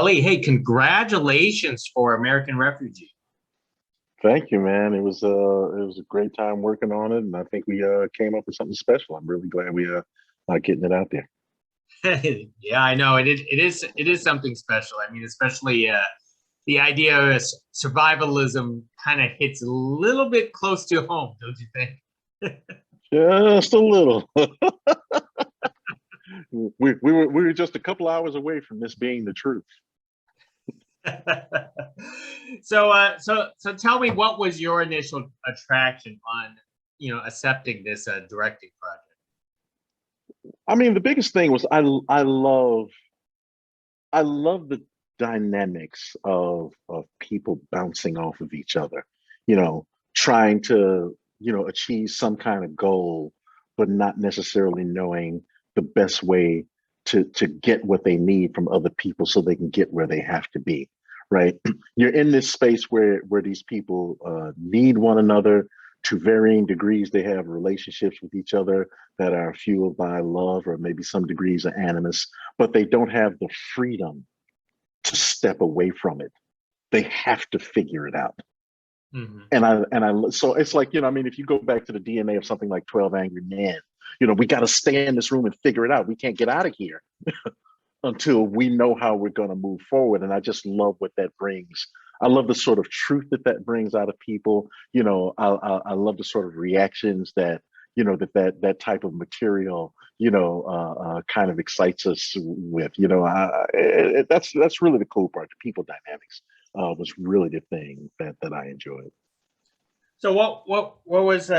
Ali, hey, congratulations for American Refugee. Thank you, man. It was a great time working on it, and I think we came up with something special. I'm really glad we getting it out there. Yeah, I know it is something special. I mean, especially the idea of survivalism kind of hits a little bit close to home, don't you think? Just a little. We were just a couple hours away from this being the truth. So tell me, what was your initial attraction on, accepting this directing project? I mean, the biggest thing was I love the dynamics of people bouncing off of each other, you know, trying to, achieve some kind of goal, but not necessarily knowing the best way to get what they need from other people so they can get where they have to be, right? You're in this space where these people need one another to varying degrees. They have relationships with each other that are fueled by love or maybe some degrees of animus, but they don't have the freedom to step away from it. They have to figure it out. Hmm. So it's like, I mean, if you go back to the DNA of something like 12 Angry Men, we got to stay in this room and figure it out. We can't get out of here until we know how we're going to move forward. And I just love what that brings. I love the sort of truth that brings out of people. I love the sort of reactions that that type of material kind of excites us with. That's really the cool part. The people dynamics was really the thing that I enjoyed. So what was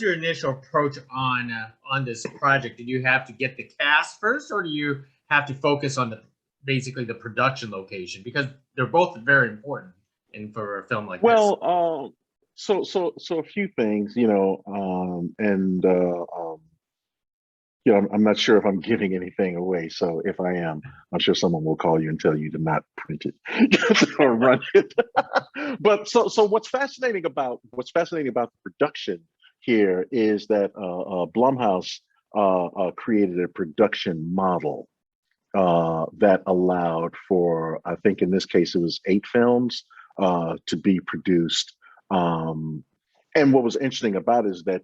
your initial approach on this project? Did you have to get the cast first, or do you have to focus on the basically the production location, because they're both very important in for a film like this? Well, so a few things, and I'm not sure if I'm giving anything away. So if I am, I'm sure someone will call you and tell you to not print it or run it. But so what's fascinating about the production here is that Blumhouse created a production model that allowed for, I think in this case, it was 8 films to be produced. Um, and what was interesting about it is that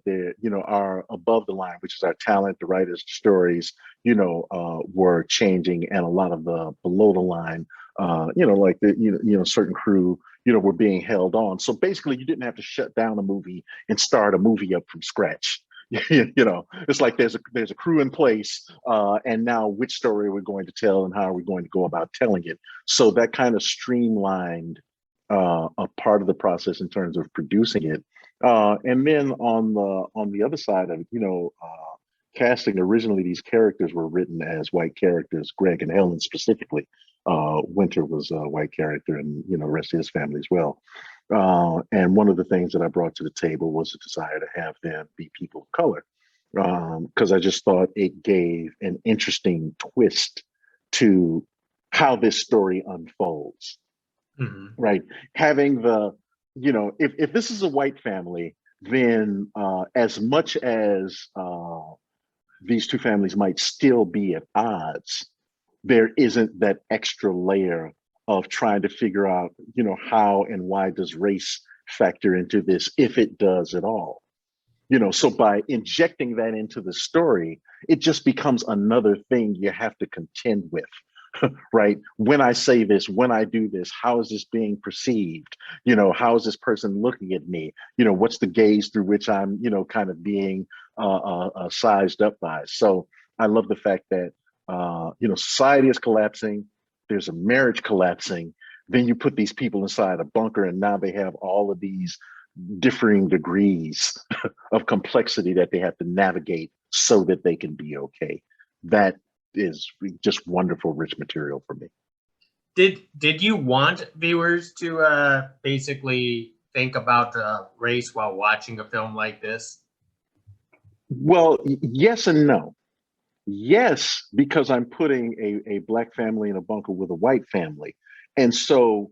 our above the line, which is our talent, the writers, the stories, were changing, and a lot of the below the line, like the certain crew, were being held on. So basically, you didn't have to shut down a movie and start a movie up from scratch. It's like there's a crew in place, and now which story we're going to tell and how are we going to go about telling it. So that kind of streamlined a part of the process in terms of producing it. And then on the other side of it, casting, originally these characters were written as white characters, Greg and Ellen specifically. Winter was a white character, and the rest of his family as well. And one of the things that I brought to the table was a desire to have them be people of color, because I just thought it gave an interesting twist to how this story unfolds. Hmm. Right, having if this is a white family, then as much as these two families might still be at odds, there isn't that extra layer of trying to figure out, how and why does race factor into this, if it does at all. So by injecting that into the story, it just becomes another thing you have to contend with. Right, when I say this, when I do this, how is this being perceived? How is this person looking at me? What's the gaze through which I'm kind of being sized up by? So I love the fact that society is collapsing, there's a marriage collapsing, then you put these people inside a bunker, and now they have all of these differing degrees of complexity that they have to navigate so that they can be okay. That is just wonderful, rich material for me. Did you want viewers to basically think about race while watching a film like this? Well, yes and no. Yes, because I'm putting a black family in a bunker with a white family. And so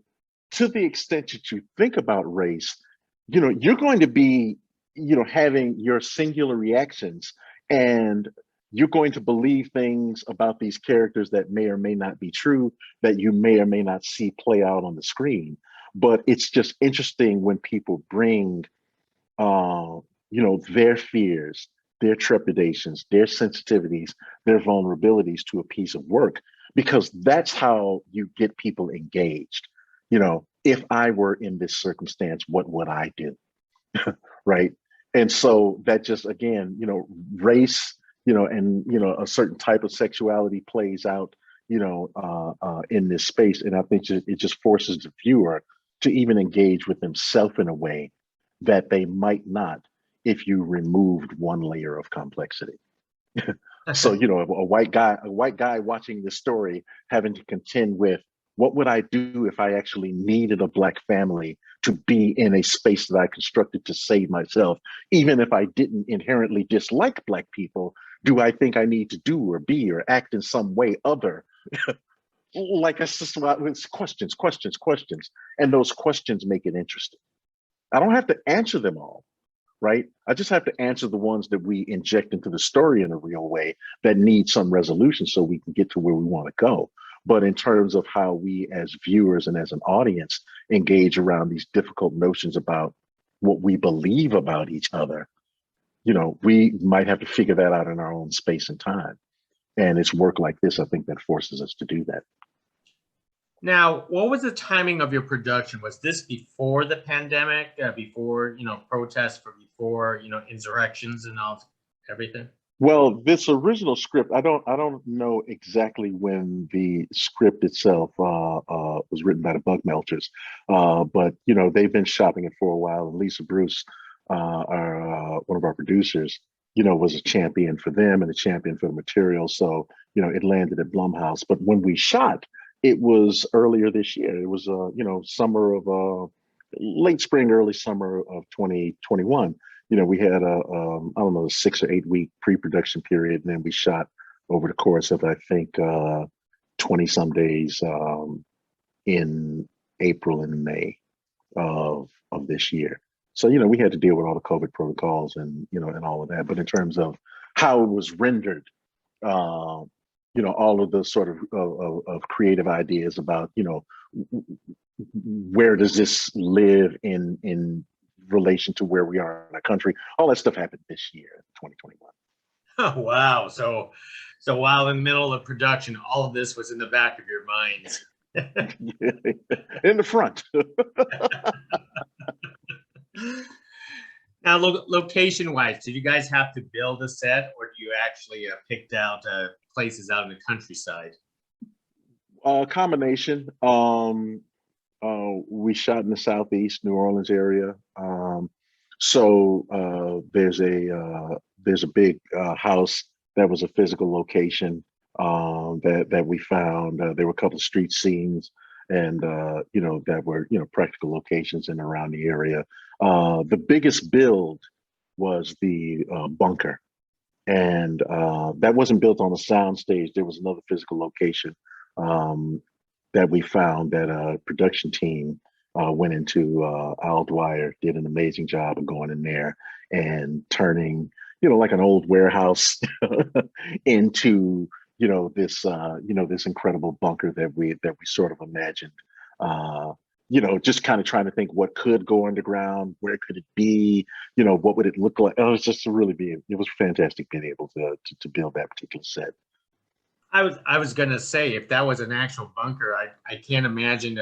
to the extent that you think about race, you're going to be, having your singular reactions. And you're going to believe things about these characters that may or may not be true, that you may or may not see play out on the screen. But it's just interesting when people bring, uh, their fears, their trepidations, their sensitivities, their vulnerabilities to a piece of work, because that's how you get people engaged. If I were in this circumstance, what would I do? Right. And so that just, again, race, and a certain type of sexuality plays out, in this space. And I think it just forces the viewer to even engage with themselves in a way that they might not if you removed one layer of complexity. So, a white guy watching this story having to contend with, what would I do if I actually needed a Black family to be in a space that I constructed to save myself? Even if I didn't inherently dislike Black people, do I think I need to do or be or act in some way other? Like, it's questions, questions, questions. And those questions make it interesting. I don't have to answer them all, right? I just have to answer the ones that we inject into the story in a real way that need some resolution so we can get to where we want to go. But in terms of how we as viewers and as an audience engage around these difficult notions about what we believe about each other, we might have to figure that out in our own space and time. And it's work like this, I think, that forces us to do that. Now, what was the timing of your production? Was this before the pandemic, before, protests, before, insurrections and everything? Well, this original script, I don't know exactly when the script itself was written by the Bug Melters, but they've been shopping it for a while. And Lisa Bruce, our one of our producers, was a champion for them and a champion for the material. So it landed at Blumhouse. But when we shot, it was earlier this year. It was summer of late spring, early summer of 2021. We had I don't know, a 6 or 8 week pre-production period, and then we shot over the course of, I think, 20 some days in April and May of this year. So we had to deal with all the COVID protocols and all of that. But in terms of how it was rendered, all of the sort of creative ideas about where does this live in relation to where we are in our country. All that stuff happened this year, 2021. Oh, wow. So while in the middle of production, all of this was in the back of your minds. In the front. Now, location-wise, did you guys have to build a set, or do you actually picked out places out in the countryside? Combination. We shot in the Southeast New Orleans area. So there's a big house that was a physical location that we found. There were a couple of street scenes, and that were practical locations in and around the area. The biggest build was the bunker, and that wasn't built on a sound stage. There was another physical location that we found that a production team went into. Al Dwyer did an amazing job of going in there and turning, like an old warehouse into, this incredible bunker that we sort of imagined. Just kind of trying to think what could go underground, where could it be, what would it look like? It was just it was fantastic being able to build that particular set. I was gonna say, if that was an actual bunker, I can't imagine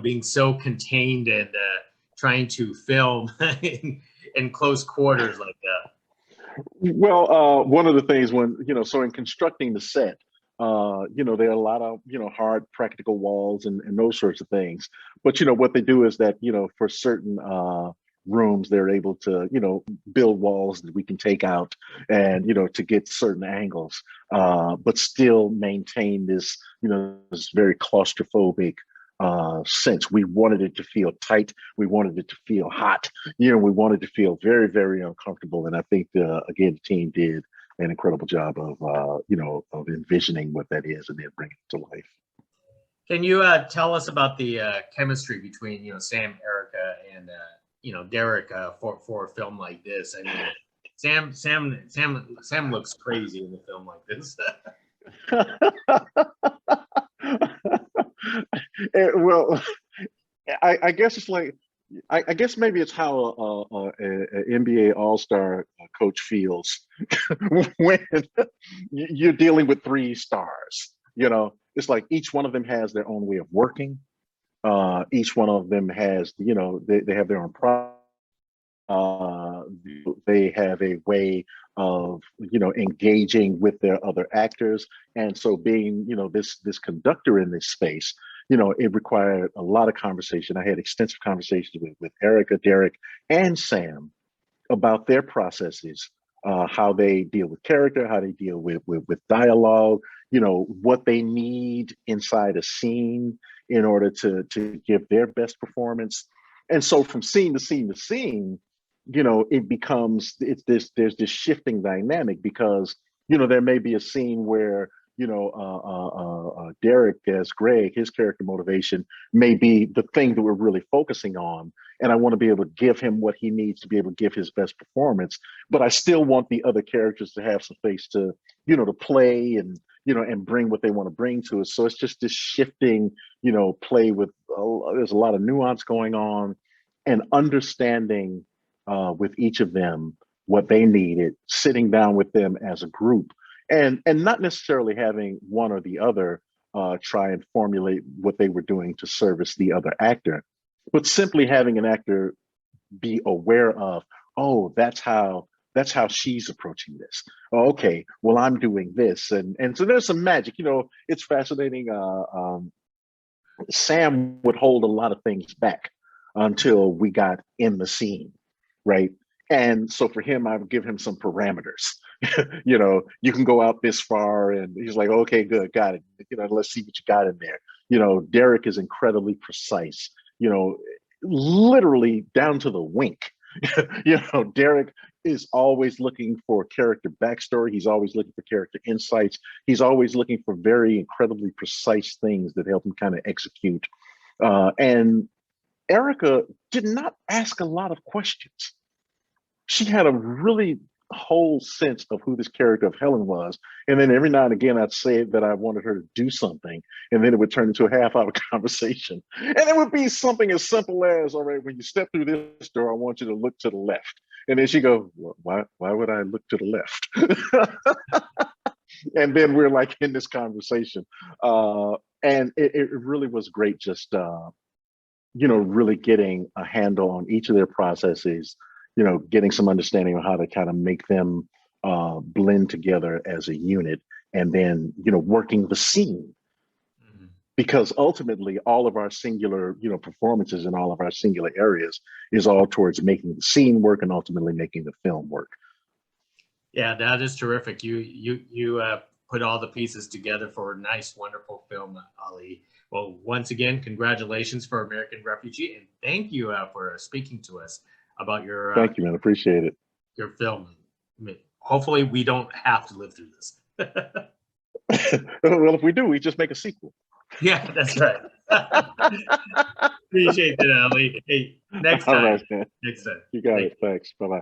being so contained and trying to film in close quarters like that. Well, one of the things so in constructing the set, there are a lot of, hard practical walls and those sorts of things. But, what they do is that, for certain rooms, they're able to, build walls that we can take out and, to get certain angles, but still maintain this, this very claustrophobic sense. We wanted it to feel tight. We wanted it to feel hot. We wanted to feel very, very uncomfortable. And I think, again, the team did an incredible job of, of envisioning what that is and then bringing it to life. Can you tell us about the chemistry between, Sam, Erica, and, Derek for a film like this? I mean, Sam looks crazy in the film like this. Well, I guess it's like I guess maybe it's how a NBA All-Star coach feels when you're dealing with three stars. You know, it's like each one of them has their own way of working. Each one of them has, you know, they have their own problem. Uh, they have a way of, you know, engaging with their other actors, and so being, you know, this conductor in this space, you know, it required a lot of conversation. I had extensive conversations with Erica, Derek, and Sam about their processes, how they deal with character, how they deal with dialogue, you know, what they need inside a scene in order to give their best performance. And so from scene to scene to scene, you know, it becomes it's this there's this shifting dynamic because, you know, there may be a scene where, you know, Derek as Greg, his character motivation may be the thing that we're really focusing on, and I want to be able to give him what he needs to be able to give his best performance. But I still want the other characters to have some space to, you know, to play and, you know, and bring what they want to bring to us. So it's just this shifting, you know, play with. There's a lot of nuance going on, and understanding with each of them what they needed, sitting down with them as a group, and not necessarily having one or the other try and formulate what they were doing to service the other actor, but simply having an actor be aware of, oh, that's how she's approaching this. Oh, okay, well, I'm doing this, and so there's some magic. You know, it's fascinating. Sam would hold a lot of things back until we got in the scene, right? And so for him, I would give him some parameters. You know, you can go out this far, and he's like, okay, good, got it. You know, let's see what you got in there. You know, Derek is incredibly precise. You know, literally down to the wink. You know, Derek is always looking for character backstory. He's always looking for character insights. He's always looking for very incredibly precise things that help him kind of execute. And Erica did not ask a lot of questions. She had a really whole sense of who this character of Helen was. And then every now and again, I'd say that I wanted her to do something, and then it would turn into a half-hour conversation. And it would be something as simple as, all right, when you step through this door, I want you to look to the left. And then she go, well, why would I look to the left? And then we're like in this conversation. And it really was great just, you know, really getting a handle on each of their processes, you know, getting some understanding of how to kind of make them blend together as a unit, and then, you know, working the scene. Mm-hmm. Because ultimately all of our singular, you know, performances in all of our singular areas is all towards making the scene work and ultimately making the film work. Yeah, that is terrific. You put all the pieces together for a nice, wonderful film, Ali. Well, once again, congratulations for American Refugee, and thank you for speaking to us about your. Thank you, man. Appreciate it. Your film. I mean, hopefully, we don't have to live through this. Well, if we do, we just make a sequel. Yeah, that's right. Appreciate that, Ali. Hey, next time. All right, man. Next time. You got it. Thanks. Bye-bye.